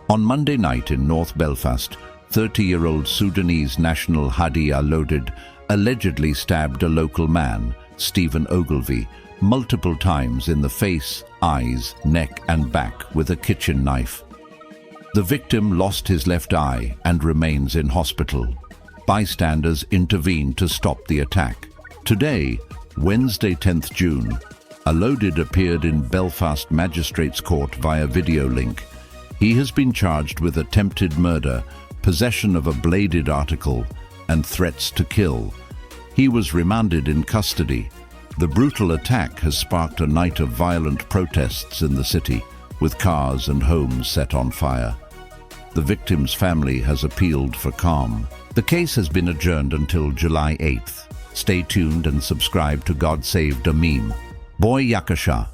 On Monday night in North Belfast, 30-year-old Sudanese national Hadi Al-Lodid allegedly stabbed a local man, Stephen Ogilvie, multiple times in the face, eyes, neck and back with a kitchen knife. The victim lost his left eye and remains in hospital. Bystanders intervened to stop the attack. Today, Wednesday 10th June, Al-Lodid appeared in Belfast Magistrates Court via video link. He has been charged with attempted murder, possession of a bladed article, and threats to kill. He was remanded in custody. The brutal attack has sparked a night of violent protests in the city, with cars and homes set on fire. The victim's family has appealed for calm. The case has been adjourned until July 8th. Stay tuned and subscribe to God Save Damim. Boy Yakasha.